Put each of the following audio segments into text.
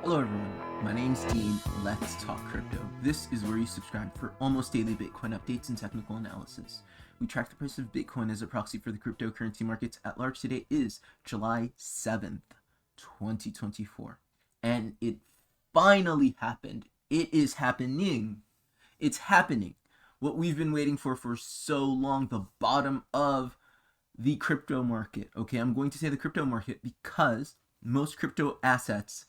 Hello everyone, my name's Dean. Let's talk crypto. This is where you subscribe for almost daily Bitcoin updates and technical analysis. We track the price of Bitcoin as a proxy for the cryptocurrency markets at large. Today is July 7th, 2024. And it finally happened. It is happening. It's happening. What we've been waiting for so long, the bottom of the crypto market. Okay, I'm going to say the crypto market because most crypto assets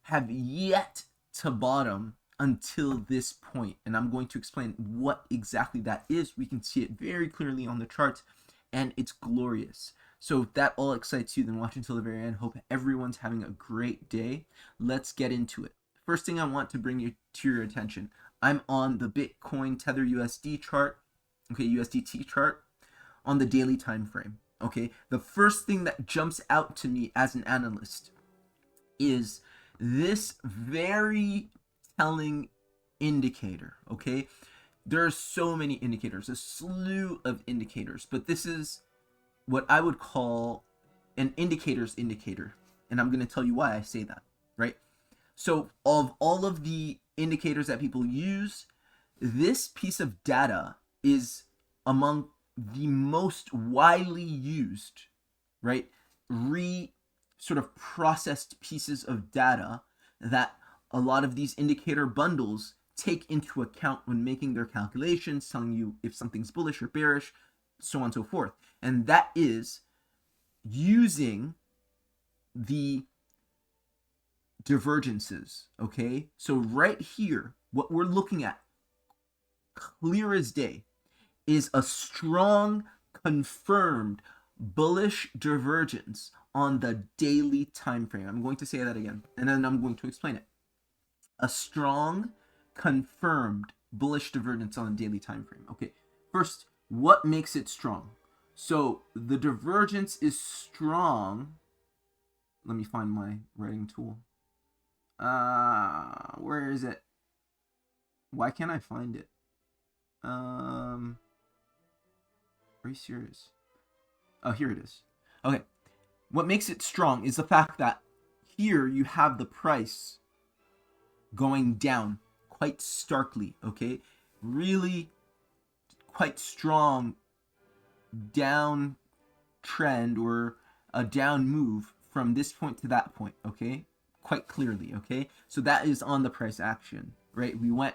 have yet to bottom until this point, and I'm going to explain what exactly that is. We can see it very clearly on the charts, and it's glorious. So if that all excites you, then watch until the very end. Hope everyone's having a great day. Let's get into it. First thing I want to bring you to your attention, I'm on the Bitcoin Tether USD chart, okay, USDT chart, on the daily time frame. Okay, the first thing that jumps out to me as an analyst is this very telling indicator. Okay, there are so many indicators, a slew of indicators, but this is what I would call an indicator's indicator, and I'm going to tell you why I say that, right? So of all of the indicators that people use, this piece of data is among the most widely used, right, sort of processed pieces of data that a lot of these indicator bundles take into account when making their calculations, telling you if something's bullish or bearish, so on and so forth. And that is using the divergences. Okay, so right here, what we're looking at, clear as day, is a strong, confirmed bullish divergence on the daily time frame. I'm going to say that again, and then I'm going to explain it. A strong, confirmed bullish divergence on the daily time frame. Okay, first, what makes it strong? So the divergence is strong. Let me find my writing tool. Where is it? Why can't I find it? Are you serious? Oh, here it is. Okay. What makes it strong is the fact that here you have the price going down quite starkly, okay? Really quite strong down trend or a down move from this point to that point, okay? Quite clearly, okay? So that is on the price action, right? We went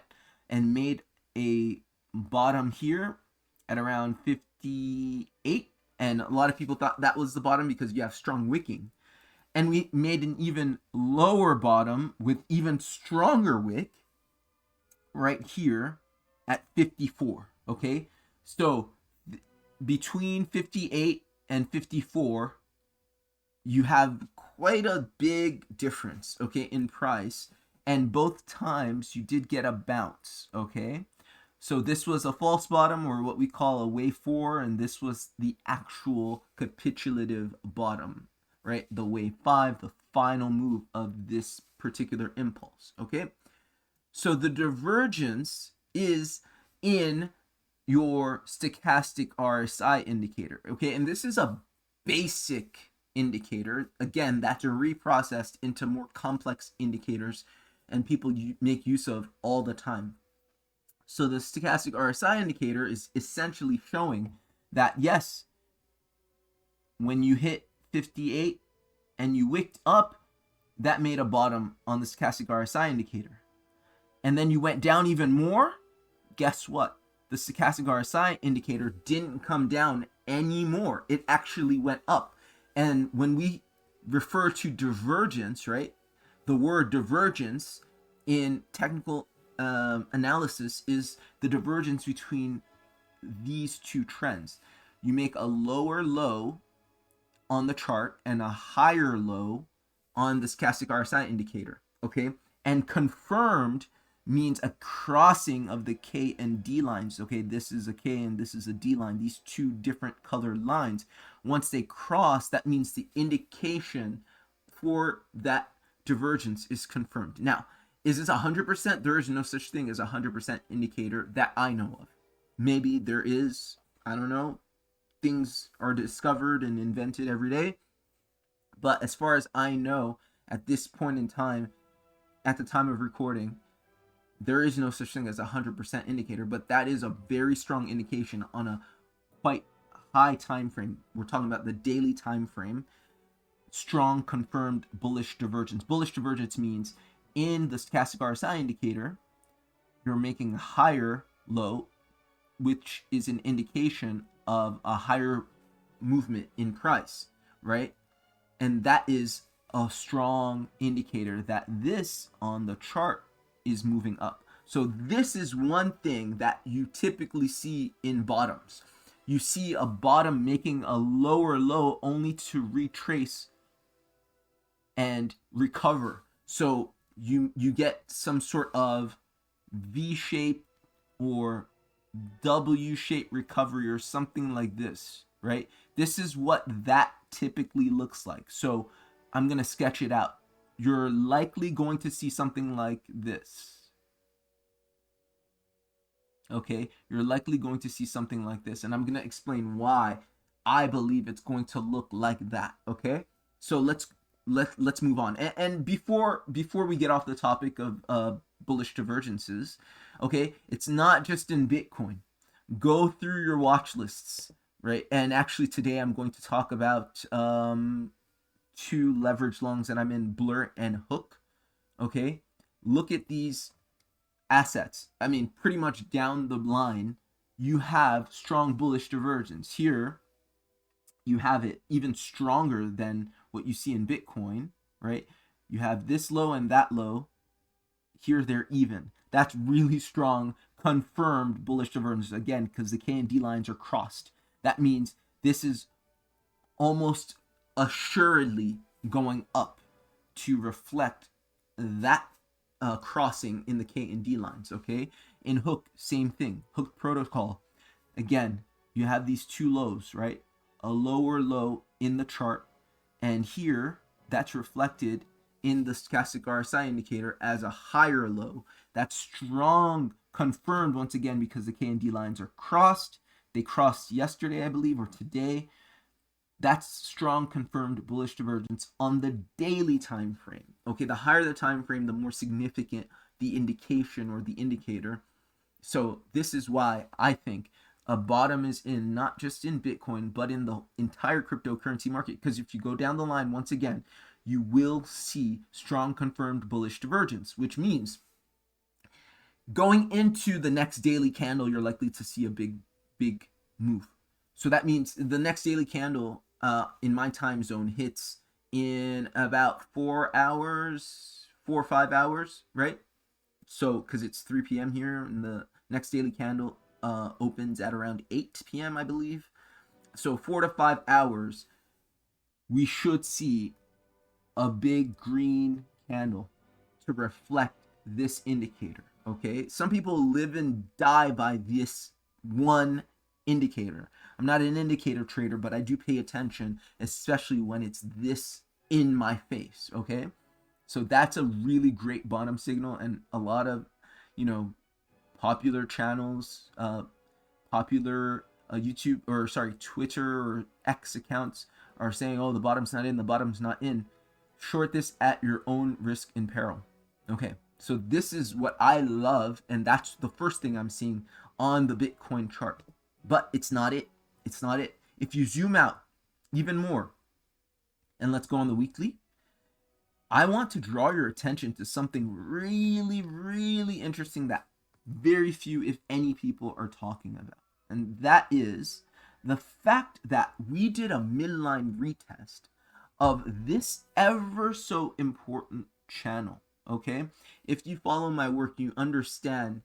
and made a bottom here at around 58, and a lot of people thought that was the bottom because you have strong wicking. And we made an even lower bottom with even stronger wick right here at 54, okay? So between 58 and 54, you have quite a big difference, okay, in price. And both times you did get a bounce, okay? So this was a false bottom, or what we call a wave 4, and this was the actual capitulative bottom, right? The wave 5, the final move of this particular impulse, okay? So the divergence is in your stochastic RSI indicator, okay? And this is a basic indicator. Again, that's reprocessed into more complex indicators and people make use of all the time. So the stochastic RSI indicator is essentially showing that, yes, when you hit 58 and you wicked up, that made a bottom on the stochastic RSI indicator. And then you went down even more, guess what? The stochastic RSI indicator didn't come down anymore. It actually went up. And when we refer to divergence, right, the word divergence in technical analysis is the divergence between these two trends. You make a lower low on the chart and a higher low on the stochastic RSI indicator, okay? And confirmed means a crossing of the K and D lines, okay? This is a K and this is a D line, these two different colored lines. Once they cross, that means the indication for that divergence is confirmed. Now, is this 100%? There is no such thing as a 100% indicator that I know of. Maybe there is, I don't know. Things are discovered and invented every day. But as far as I know, at this point in time, at the time of recording, there is no such thing as a 100% indicator, but that is a very strong indication on a quite high time frame. We're talking about the daily time frame. Strong confirmed bullish divergence. Bullish divergence means in the stochastic RSI indicator, you're making a higher low, which is an indication of a higher movement in price, right? And that is a strong indicator that this on the chart is moving up. So this is one thing that you typically see in bottoms. You see a bottom making a lower low only to retrace and recover. So you get some sort of V-shape or W-shape recovery or something like this, right? This is what that typically looks like. So I'm going to sketch it out. You're likely going to see something like this. Okay, you're likely going to see something like this, and I'm going to explain why I believe it's going to look like that. Okay, so let's move on. And before we get off the topic of bullish divergences, okay, it's not just in Bitcoin. Go through your watch lists, right? And actually today I'm going to talk about two leverage longs that I'm in, Blur and Hook. Okay, look at these assets. I mean, pretty much down the line, you have strong bullish divergence. Here, you have it even stronger than what you see in Bitcoin, right? You have this low and that low. Here, they're even. That's really strong, confirmed bullish divergence. Again, because the K and D lines are crossed. That means this is almost assuredly going up to reflect that crossing in the K and D lines, okay? In Hook, same thing. Hook protocol, again, you have these two lows, right? A lower low in the chart, and here that's reflected in the stochastic RSI indicator as a higher low. That's strong, confirmed once again because the K and D lines are crossed. They crossed yesterday, I believe, or today. That's strong confirmed bullish divergence on the daily time frame. Okay, the higher the time frame, the more significant the indication or the indicator. So this is why I think a bottom is in, not just in Bitcoin, but in the entire cryptocurrency market. Because if you go down the line, once again, you will see strong confirmed bullish divergence, which means going into the next daily candle, you're likely to see a big move. So that means the next daily candle in my time zone hits in about 4 hours, 4 or 5 hours, right? So, because it's 3 p.m. here, and the next daily candle opens at around 8 p.m., I believe. So 4 to 5 hours, we should see a big green candle to reflect this indicator, okay? Some people live and die by this one indicator. I'm not an indicator trader, but I do pay attention, especially when it's this in my face, okay? So that's a really great bottom signal, and a lot of, popular channels, popular YouTube, or sorry, Twitter or X accounts are saying, oh, the bottom's not in, the bottom's not in. Short this at your own risk and peril. Okay, so this is what I love, and that's the first thing I'm seeing on the Bitcoin chart. But it's not it. It's not it. If you zoom out even more, and let's go on the weekly, I want to draw your attention to something really, really interesting that very few, if any, people are talking about. And that is the fact that we did a midline retest of this ever so important channel, okay? If you follow my work, you understand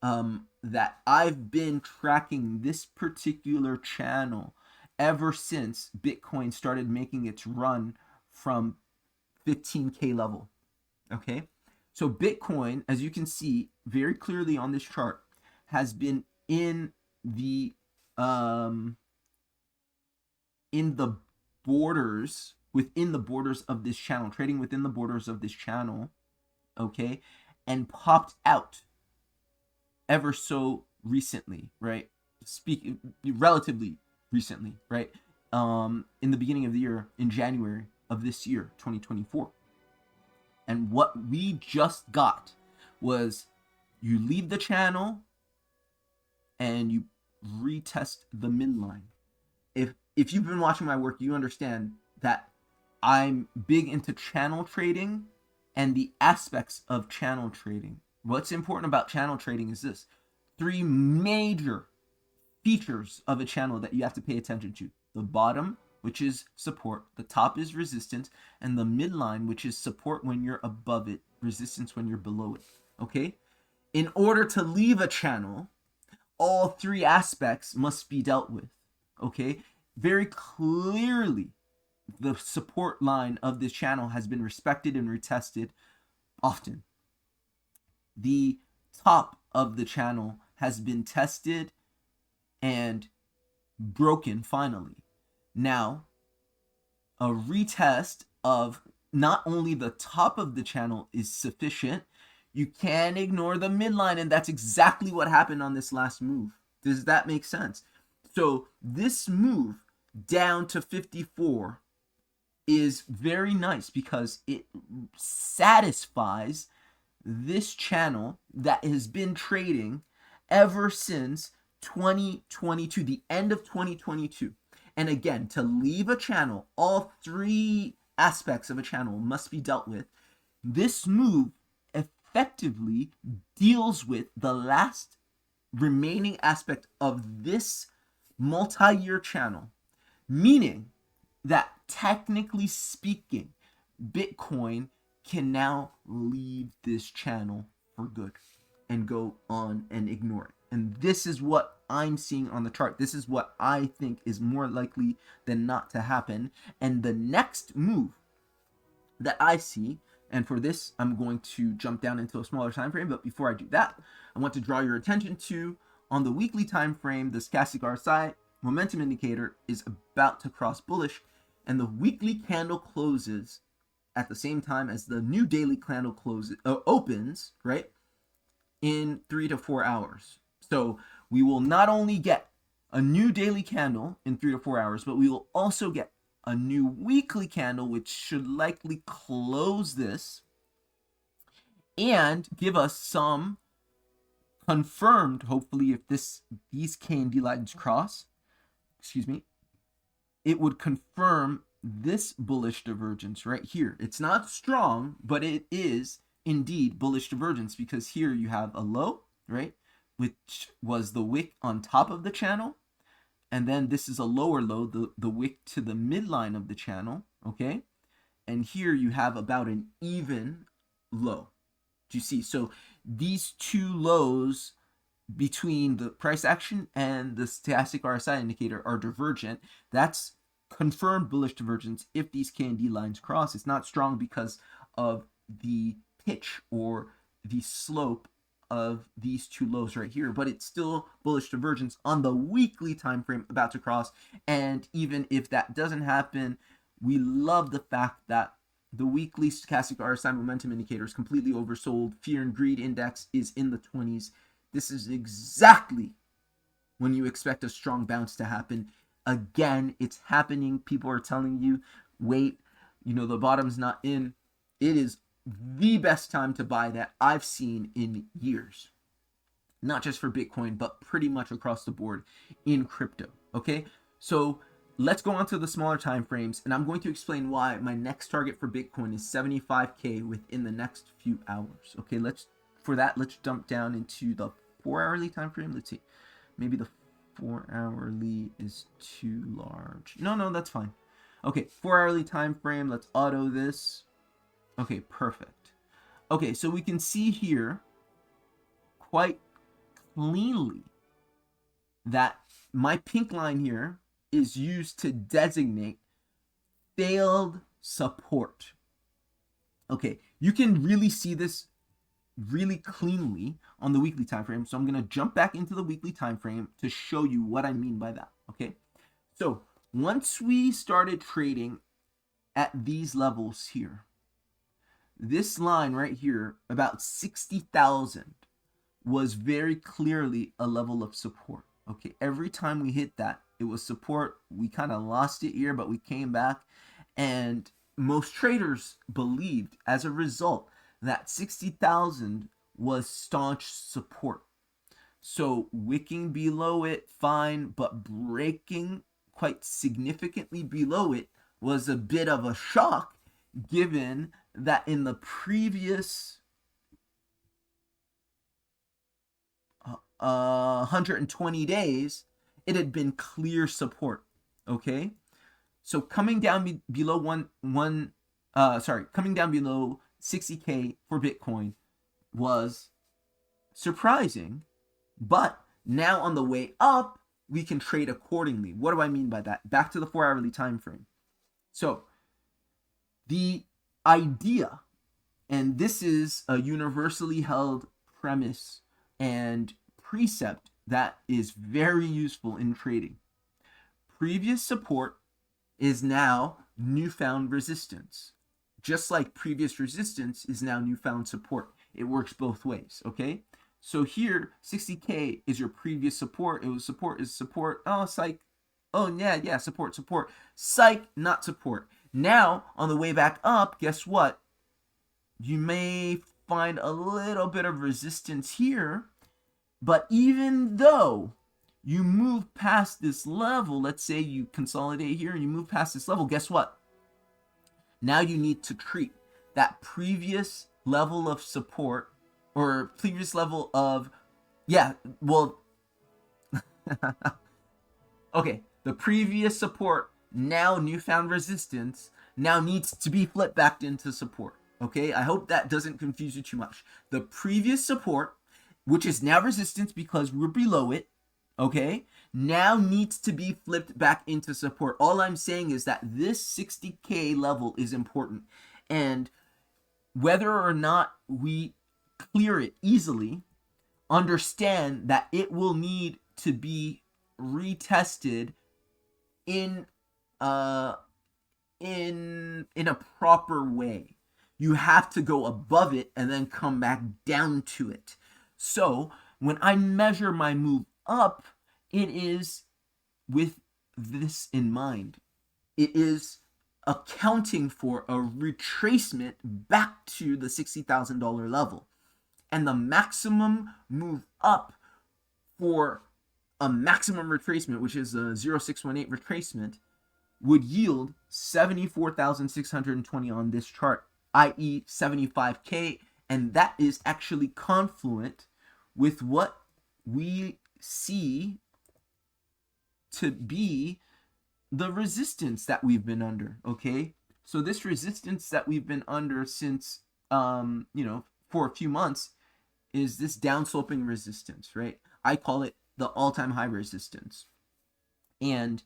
that I've been tracking this particular channel ever since Bitcoin started making its run from 15K level, okay? So Bitcoin, as you can see very clearly on this chart, has been in the borders, within the borders of this channel, trading within the borders of this channel, okay, and popped out ever so recently, right? Relatively recently, right? In the beginning of the year, in January of this year, 2024. And what we just got was you leave the channel and you retest the midline. If you've been watching my work, you understand that I'm big into channel trading and the aspects of channel trading. What's important about channel trading is this: three major features of a channel that you have to pay attention to. The bottom, which is support, the top is resistance, and the midline, which is support when you're above it, resistance when you're below it. Okay? In order to leave a channel, all three aspects must be dealt with. Okay? Very clearly, the support line of this channel has been respected and retested often. The top of the channel has been tested and broken finally. Now, a retest of not only the top of the channel is sufficient, you can't ignore the midline, and that's exactly what happened on this last move. Does that make sense? So this move down to 54 is very nice because it satisfies this channel that has been trading ever since 2022, the end of 2022. And again, to leave a channel, all three aspects of a channel must be dealt with. This move effectively deals with the last remaining aspect of this multi-year channel, meaning that technically speaking, Bitcoin can now leave this channel for good and go on and ignore it. And this is what I'm seeing on the chart. This is what I think is more likely than not to happen. And the next move that I see, and for this, I'm going to jump down into a smaller time frame. But before I do that, I want to draw your attention to, on the weekly time frame, the stochastic RSI momentum indicator is about to cross bullish, and the weekly candle closes at the same time as the new daily candle closes opens, right, in 3 to 4 hours. So we will not only get a new daily candle in 3 to 4 hours, but we will also get a new weekly candle, which should likely close this and give us some confirmed, hopefully, if these KND lines cross, it would confirm this bullish divergence right here. It's not strong, but it is indeed bullish divergence, because here you have a low, right, which was the wick on top of the channel, and then this is a lower low, the wick to the midline of the channel, okay, and here you have about an even low. Do you see? So these two lows between the price action and the stochastic RSI indicator are divergent. That's confirmed bullish divergence if these KND lines cross. It's not strong because of the pitch or the slope of these two lows right here, but it's still bullish divergence on the weekly time frame about to cross. And even if that doesn't happen, we love the fact that the weekly stochastic RSI momentum indicator is completely oversold. Fear and greed index is in the 20s. This is exactly when you expect a strong bounce to happen. Again, it's happening. People are telling you, wait, the bottom's not in. It is the best time to buy that I've seen in years. Not just for Bitcoin, but pretty much across the board in crypto. Okay, so let's go on to the smaller time frames, and I'm going to explain why my next target for Bitcoin is 75K within the next few hours. Okay, let's jump down into the 4-hourly time frame. Let's see, maybe the 4-hourly is too large. No, that's fine. Okay, 4-hourly time frame. Let's auto this. Okay, perfect. Okay, so we can see here quite cleanly that my pink line here is used to designate failed support. Okay, you can really see this really cleanly on the weekly time frame. So I'm going to jump back into the weekly time frame to show you what I mean by that. Okay, so once we started trading at these levels here, this line right here, about 60,000, was very clearly a level of support. Okay, every time we hit that, it was support. We kind of lost it here, but we came back, and most traders believed as a result that 60,000 was staunch support. So wicking below it, fine, but breaking quite significantly below it was a bit of a shock, given that in the previous 120 days, it had been clear support. Okay, so coming down below coming down below 60K for Bitcoin was surprising, but now on the way up, we can trade accordingly. What do I mean by that? Back to the 4-hourly time frame. So the idea, and this is a universally held premise and precept that is very useful in trading. Previous support is now newfound resistance. Just like previous resistance is now newfound support. It works both ways, okay? So here, 60K is your previous support. It was support is support. Oh, psych. Oh, yeah, support. Psych, not support. Now, on the way back up, guess what? You may find a little bit of resistance here, but even though you move past this level, let's say you consolidate here and you move past this level, guess what? Now you need to treat that previous level of support or previous level of, okay, the previous support, now newfound resistance, now needs to be flipped back into support. Okay, I hope that doesn't confuse you too much. The previous support, which is now resistance because we're below it, okay, now needs to be flipped back into support. All I'm saying is that this 60K level is important, and whether or not we clear it easily, understand that it will need to be retested in a proper way. You have to go above it and then come back down to it. So when I measure my move up, it is with this in mind. It is accounting for a retracement back to the $60,000 level. And the maximum move up for a maximum retracement, which is a 0618 retracement, would yield 74,620 on this chart, i.e. 75K, and that is actually confluent with what we see to be the resistance that we've been under, okay? So this resistance that we've been under since, for a few months is this downsloping resistance, right? I call it the all-time high resistance. And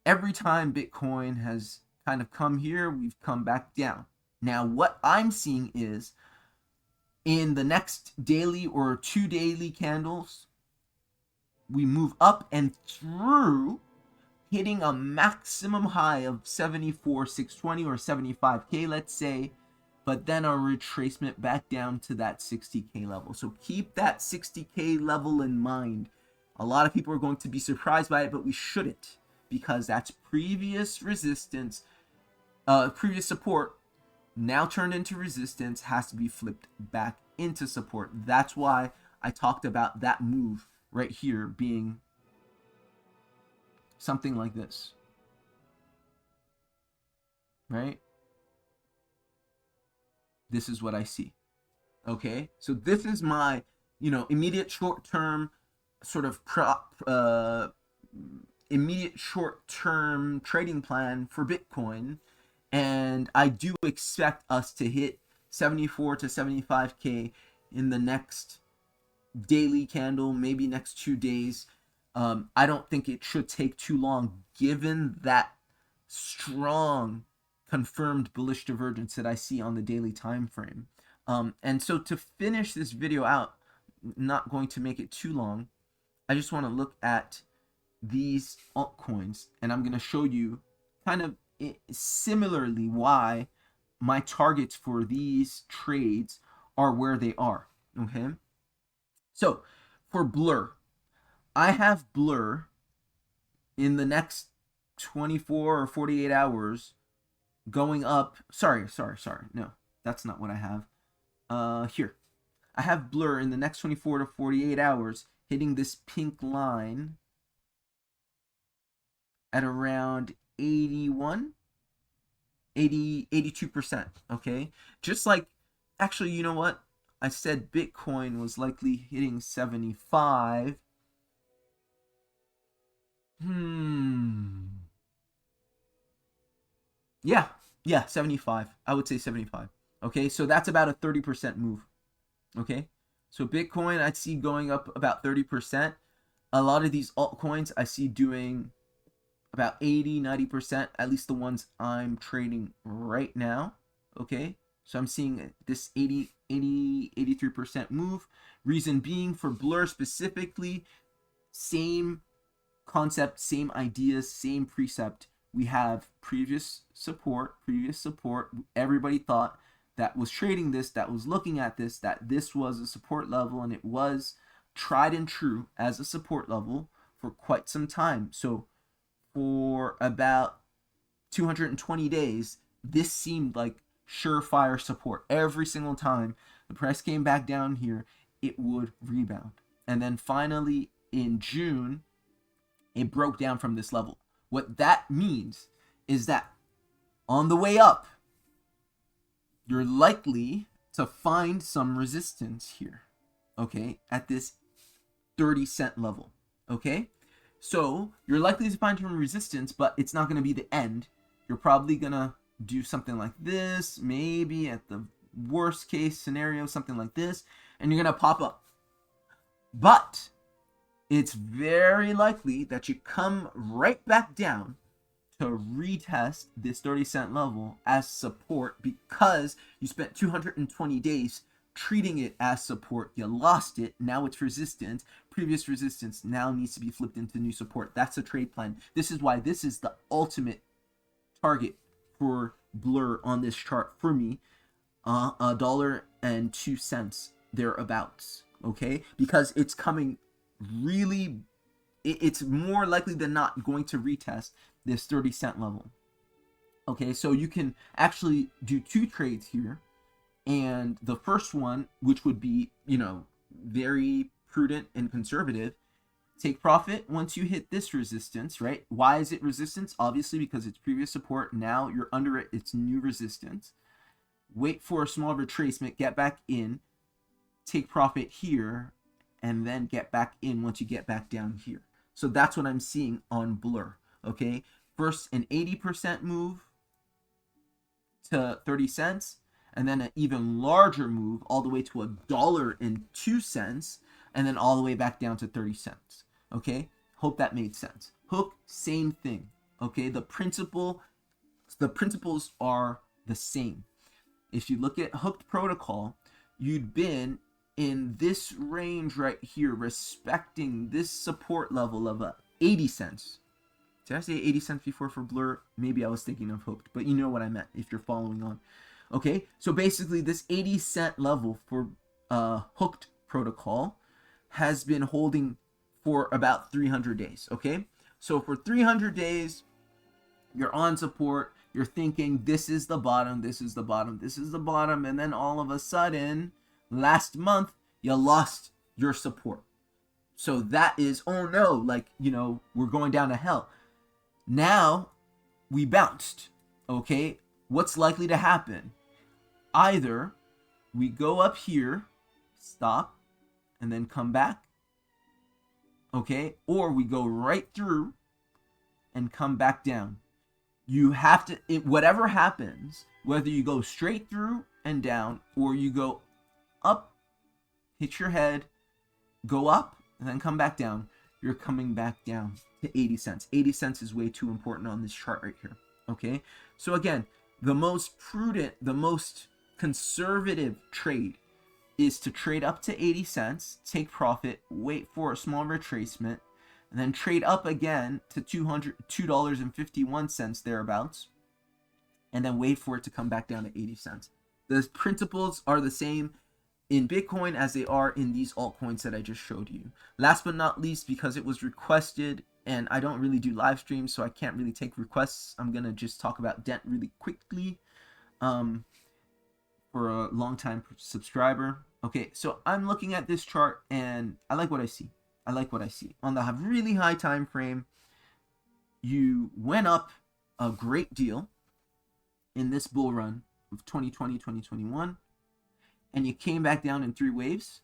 every time Bitcoin has kind of come here, we've come back down. Now, what I'm seeing is in the next daily or 2 daily candles, we move up and through, hitting a maximum high of 74,620 or 75K, let's say, but then a retracement back down to that 60K level. So keep that 60K level in mind. A lot of people are going to be surprised by it, but we shouldn't, because that's previous resistance, previous support, now turned into resistance, has to be flipped back into support. That's why I talked about that move right here being something like this, right? This is what I see. Okay, so this is my, immediate short-term sort of immediate short-term trading plan for Bitcoin, and I do expect us to hit 74 to 75K in the next daily candle, maybe next 2 days. I don't think it should take too long, given that strong confirmed bullish divergence that I see on the daily time frame. And so to finish this video out, not going to make it too long, I just want to look at these altcoins, and I'm going to show you kind of similarly why my targets for these trades are where they are. Okay, so for Blur, I have Blur in the next 24 or 48 hours going up. Sorry. No, that's not what I have. Here. I have Blur in the next 24 to 48 hours hitting this pink line at around 81, 80, 82%. Okay. Just like, actually, you know what? I said Bitcoin was likely hitting 75. Yeah, 75. I would say 75. Okay, so that's about a 30% move. Okay, so Bitcoin I see going up about 30%. A lot of these altcoins I see doing about 80, 90%, at least the ones I'm trading right now. Okay, so I'm seeing this 80, 83% move. Reason being for Blur specifically, same concept, same ideas, same precept. We have previous support. Everybody thought that was trading this, that was looking at this, that this was a support level, and it was tried and true as a support level for quite some time. So for about 220 days, this seemed like surefire support. Every single time the price came back down here, it would rebound. And then finally in June, it broke down from this level. What that means is that on the way up, you're likely to find some resistance here, okay, at this 30-cent level, okay? So you're likely to find some resistance, but it's not going to be the end. You're probably going to do something like this, maybe at the worst case scenario, something like this, and you're going to pop up. But it's very likely that you come right back down to retest this 30-cent level as support because you spent 220 days treating it as support. You lost it. Now it's resistance. Previous resistance now needs to be flipped into new support. That's a trade plan. This is why this is the ultimate target for Blur on this chart for me. $1.02 thereabouts. Okay, because it's coming really, it's more likely than not going to retest this 30-cent level. Okay, so you can actually do two trades here, and the first one, which would be, very prudent and conservative, take profit once you hit this resistance, right? Why is it resistance? Obviously because it's previous support. Now you're under it, it's new resistance. Wait for a small retracement, get back in, take profit here, and then get back in once you get back down here. So that's what I'm seeing on Blur. Okay, first an 80% move to 30 cents, and then an even larger move all the way to $1.02, and then all the way back down to 30 cents. Okay, hope that made sense. Hook, same thing. Okay, the principles are the same. If you look at hooked protocol, you'd been in this range right here, respecting this support level of 80 cents. Did I say 80 cents before for Blur? Maybe I was thinking of hooked, but you know what I meant if you're following on. Okay, so basically this 80-cent level for hooked protocol has been holding for about 300 days. Okay, so for 300 days, you're on support. You're thinking this is the bottom, this is the bottom, this is the bottom, and then all of a sudden, last month, you lost your support. So that is, oh no, like, we're going down to hell. Now, we bounced, okay? What's likely to happen? Either we go up here, stop, and then come back, okay? Or we go right through and come back down. You have to, whatever happens, whether you go straight through and down, or you go up, hit your head, go up, and then come back down, you're coming back down to 80 cents. 80 cents is way too important on this chart right here. Okay, so again, the most prudent, the most conservative trade is to trade up to 80 cents, take profit, wait for a small retracement, and then trade up again to $2.51 thereabouts, and then wait for it to come back down to 80 cents. The principles are the same in Bitcoin as they are in these altcoins that I just showed you. Last but not least, because it was requested and I don't really do live streams, so I can't really take requests. I'm gonna just talk about DENT really quickly. For a long time subscriber. Okay, so I'm looking at this chart and I like what I see. I like what I see. On the really high time frame, you went up a great deal in this bull run of 2020, 2021, and you came back down in 3 waves,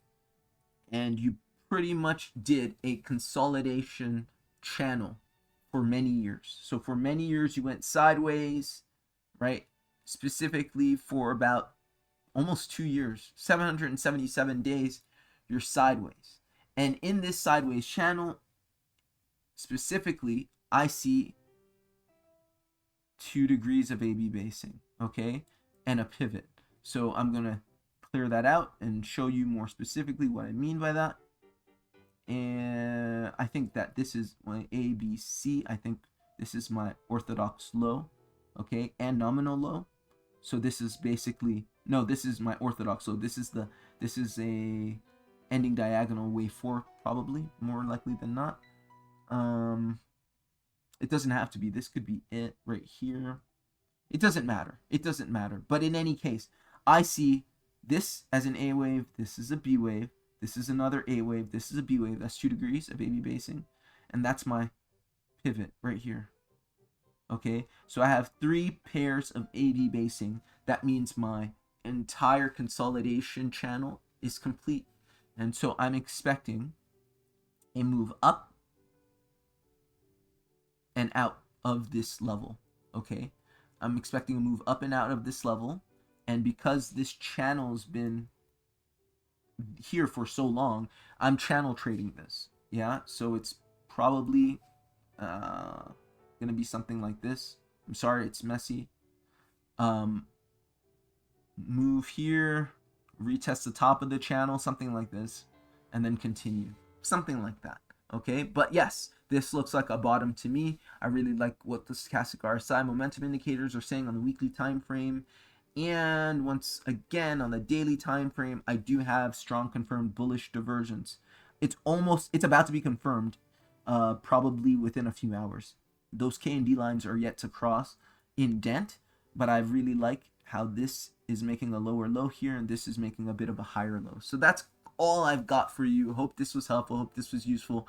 and you pretty much did a consolidation channel for many years. So for many years, you went sideways, right? Specifically for about almost 2 years, 777 days, you're sideways. And in this sideways channel, specifically, I see 2 degrees of AB basing, okay, and a pivot. So I'm going to clear that out and show you more specifically what I mean by that. And I think that this is my ABC. I think this is my orthodox low, okay, and nominal low. So this is basically, no, this is my orthodox low. This is a ending diagonal wave 4, probably, more likely than not. It doesn't have to be. This could be it right here. It doesn't matter. It doesn't matter. But in any case, I see this as an A wave. This is a B wave. This is another A wave. This is a B wave. That's 2 degrees of AB basing. And that's my pivot right here. Okay, so I have 3 pairs of AB basing. That means my entire consolidation channel is complete. And so I'm expecting a move up and out of this level. Okay, I'm expecting a move up and out of this level. And because this channel's been here for so long, I'm channel trading this. Yeah, so it's probably gonna be something like this. I'm sorry, it's messy. Move here, retest the top of the channel, something like this, and then continue, something like that. Okay, but yes, this looks like a bottom to me. I really like what the stochastic RSI momentum indicators are saying on the weekly time frame. And once again, on the daily time frame, I do have strong confirmed bullish divergence. It's about to be confirmed, probably within a few hours. Those K and D lines are yet to cross in DENT, but I really like how this is making a lower low here, and this is making a bit of a higher low. So that's all I've got for you. Hope this was helpful. Hope this was useful.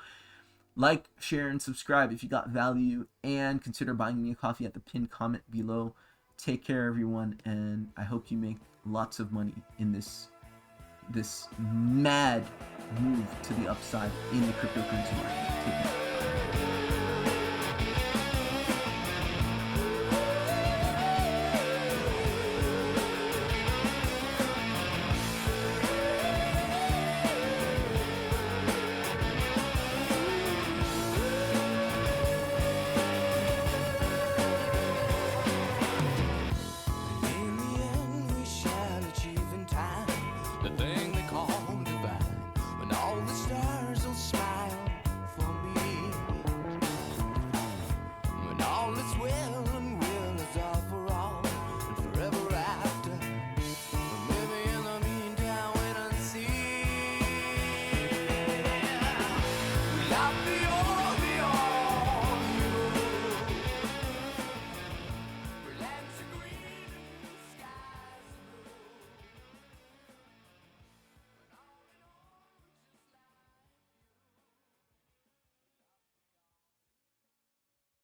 Like, share, and subscribe if you got value, and consider buying me a coffee at the pinned comment below. Take care, everyone, and I hope you make lots of money in this mad move to the upside in the cryptocurrency market.